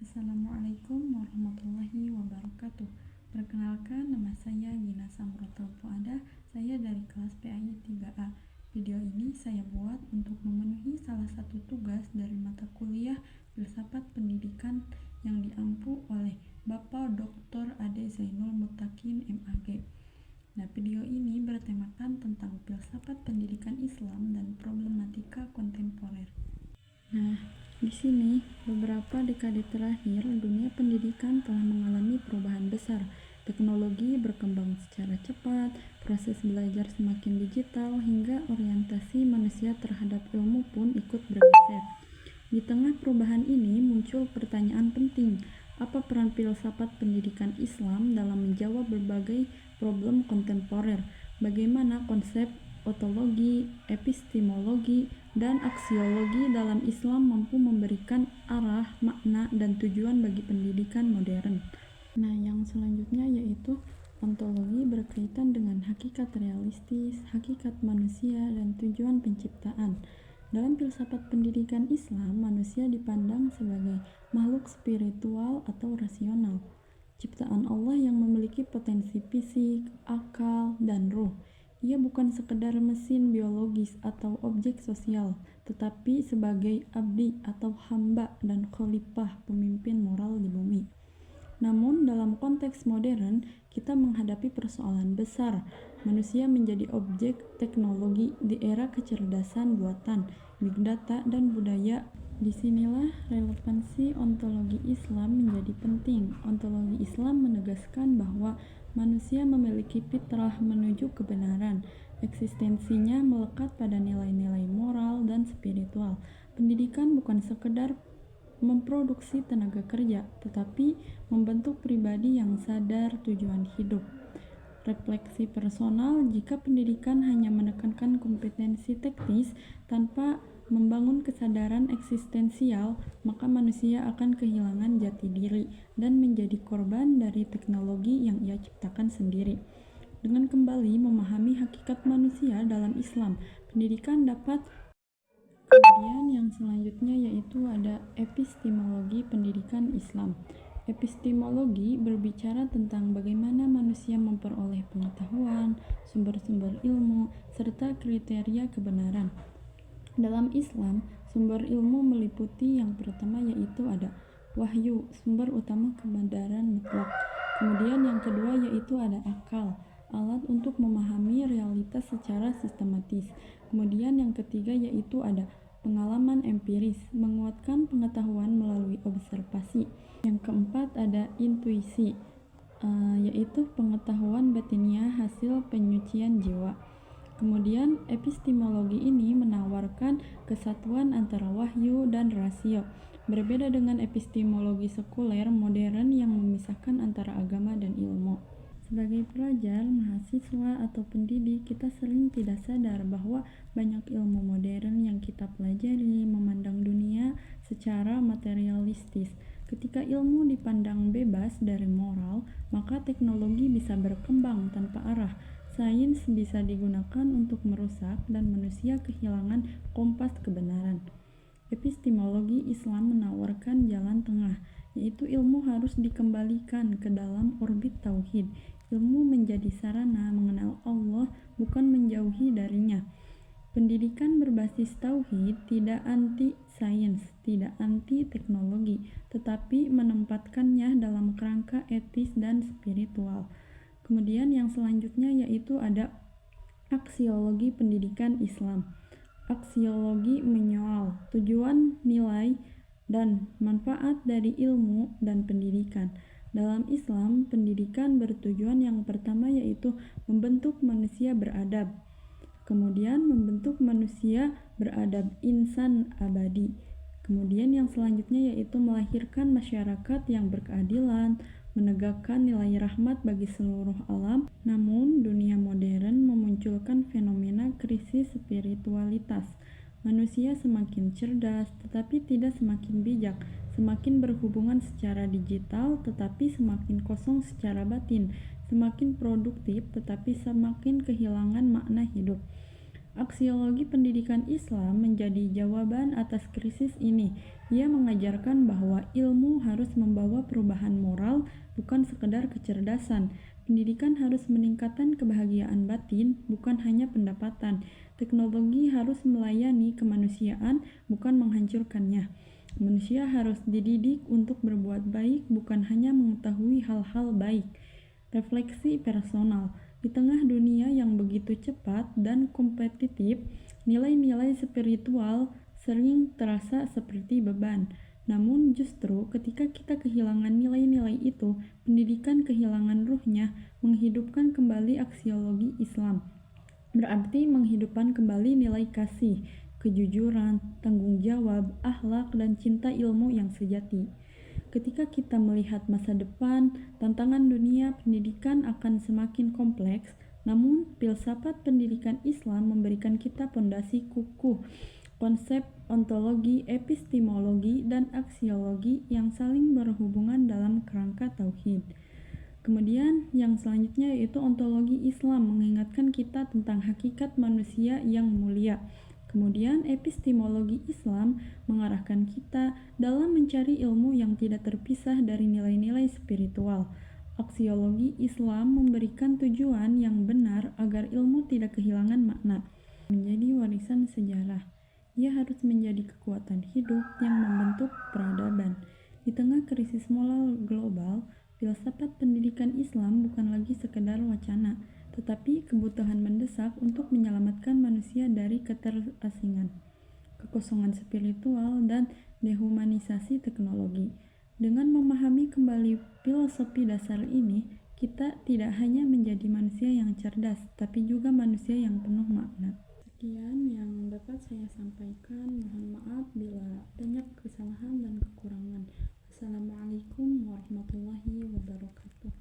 Assalamualaikum warahmatullahi wabarakatuh. Perkenalkan, nama saya Gina Samrotul Fuadah. Saya dari kelas PAI 3A. Video ini saya buat untuk memenuhi salah satu tugas dari mata kuliah Filsafat Pendidikan yang diampu oleh Bapak Dr. Ade Zainul Mutakin MAG. Nah, video ini bertemakan tentang filsafat pendidikan Islam dan problematika kontemporer. Nah, di sini beberapa dekade terakhir dunia pendidikan telah mengalami perubahan besar. Teknologi berkembang secara cepat, proses belajar semakin digital, hingga orientasi manusia terhadap ilmu pun ikut bergeser. Di tengah perubahan ini muncul pertanyaan penting, apa peran filsafat pendidikan Islam dalam menjawab berbagai problem kontemporer? Bagaimana konsep ontologi, epistemologi, dan aksiologi dalam Islam mampu memberikan arah, makna, dan tujuan bagi pendidikan modern? Nah, yang selanjutnya yaitu ontologi berkaitan dengan hakikat realistis, hakikat manusia, dan tujuan penciptaan. Dalam filsafat pendidikan Islam, manusia dipandang sebagai makhluk spiritual atau rasional, ciptaan Allah yang memiliki potensi fisik, akal, dan ruh. Ia bukan sekedar mesin biologis atau objek sosial, tetapi sebagai abdi atau hamba dan khalifah pemimpin moral di bumi. Namun dalam konteks modern, kita menghadapi persoalan besar. Manusia menjadi objek teknologi di era kecerdasan buatan, big data, dan budaya. Disinilah relevansi ontologi Islam menjadi penting. Ontologi Islam menegaskan bahwa manusia memiliki fitrah menuju kebenaran. Eksistensinya melekat pada nilai-nilai moral dan spiritual. Pendidikan bukan sekedar memproduksi tenaga kerja, tetapi membentuk pribadi yang sadar tujuan hidup. Refleksi personal, jika pendidikan hanya menekankan kompetensi teknis tanpa membangun kesadaran eksistensial, maka manusia akan kehilangan jati diri dan menjadi korban dari teknologi yang ia ciptakan sendiri. Dengan kembali memahami hakikat manusia dalam Islam, pendidikan dapat. Kemudian yang selanjutnya yaitu ada epistemologi pendidikan Islam. Epistemologi berbicara tentang bagaimana manusia memperoleh pengetahuan, sumber-sumber ilmu, serta kriteria kebenaran. Dalam Islam, sumber ilmu meliputi yang pertama yaitu ada wahyu, sumber utama kebenaran mutlak. Kemudian yang kedua yaitu ada akal, alat untuk memahami realitas secara sistematis. Kemudian yang ketiga yaitu ada pengalaman empiris, menguatkan pengetahuan melalui observasi. Yang keempat ada intuisi, yaitu pengetahuan batiniah hasil penyucian jiwa. Kemudian epistemologi ini menawarkan kesatuan antara wahyu dan rasio. Berbeda dengan epistemologi sekuler modern yang memisahkan antara agama dan ilmu. Sebagai pelajar, mahasiswa, atau pendidik, kita sering tidak sadar bahwa banyak ilmu modern yang kita pelajari memandang dunia secara materialistis. Ketika ilmu dipandang bebas dari moral, maka teknologi bisa berkembang tanpa arah. Sains bisa digunakan untuk merusak dan manusia kehilangan kompas kebenaran. Epistemologi Islam menawarkan jalan tengah, yaitu ilmu harus dikembalikan ke dalam orbit tauhid. Ilmu menjadi sarana mengenal Allah, bukan menjauhi darinya. Pendidikan berbasis tauhid tidak anti sains, tidak anti teknologi, tetapi menempatkannya dalam kerangka etis dan spiritual. Kemudian yang selanjutnya yaitu ada aksiologi pendidikan Islam. Aksiologi menyoal tujuan, nilai, dan manfaat dari ilmu dan pendidikan. Dalam Islam, pendidikan bertujuan yang pertama yaitu membentuk manusia beradab. Kemudian membentuk manusia beradab insan abadi. Kemudian yang selanjutnya yaitu melahirkan masyarakat yang berkeadilan, menegakkan nilai rahmat bagi seluruh alam. Namun, dunia modern memunculkan fenomena krisis spiritualitas. Manusia semakin cerdas, tetapi tidak semakin bijak, semakin berhubungan secara digital, tetapi semakin kosong secara batin, semakin produktif, tetapi semakin kehilangan makna hidup. Aksiologi pendidikan Islam menjadi jawaban atas krisis ini. Ia mengajarkan bahwa ilmu harus membawa perubahan moral, bukan sekedar kecerdasan. Pendidikan harus meningkatkan kebahagiaan batin, bukan hanya pendapatan. Teknologi harus melayani kemanusiaan, bukan menghancurkannya. Manusia harus dididik untuk berbuat baik, bukan hanya mengetahui hal-hal baik. Refleksi personal. Di tengah dunia yang begitu cepat dan kompetitif, nilai-nilai spiritual sering terasa seperti beban. Namun justru ketika kita kehilangan nilai-nilai itu, pendidikan kehilangan ruhnya. Menghidupkan kembali aksiologi Islam berarti menghidupkan kembali nilai kasih, kejujuran, tanggung jawab, akhlak, dan cinta ilmu yang sejati. Ketika kita melihat masa depan, tantangan dunia pendidikan akan semakin kompleks, namun filsafat pendidikan Islam memberikan kita pondasi kukuh, konsep ontologi, epistemologi, dan aksiologi yang saling berhubungan dalam kerangka tauhid. Kemudian yang selanjutnya yaitu ontologi Islam mengingatkan kita tentang hakikat manusia yang mulia. Kemudian epistemologi Islam mengarahkan kita dalam mencari ilmu yang tidak terpisah dari nilai-nilai spiritual. Aksiologi Islam memberikan tujuan yang benar agar ilmu tidak kehilangan makna. Menjadi warisan sejarah. Ia harus menjadi kekuatan hidup yang membentuk peradaban. Di tengah krisis moral global, filsafat pendidikan Islam bukan lagi sekedar wacana, tetapi kebutuhan mendesak untuk menyelamatkan manusia dari keterasingan, kekosongan spiritual, dan dehumanisasi teknologi. Dengan memahami kembali filosofi dasar ini, kita tidak hanya menjadi manusia yang cerdas, tapi juga manusia yang penuh makna. Sekian yang dapat saya sampaikan. Mohon maaf bila banyak kesalahan dan kekurangan. Assalamualaikum warahmatullahi wabarakatuh.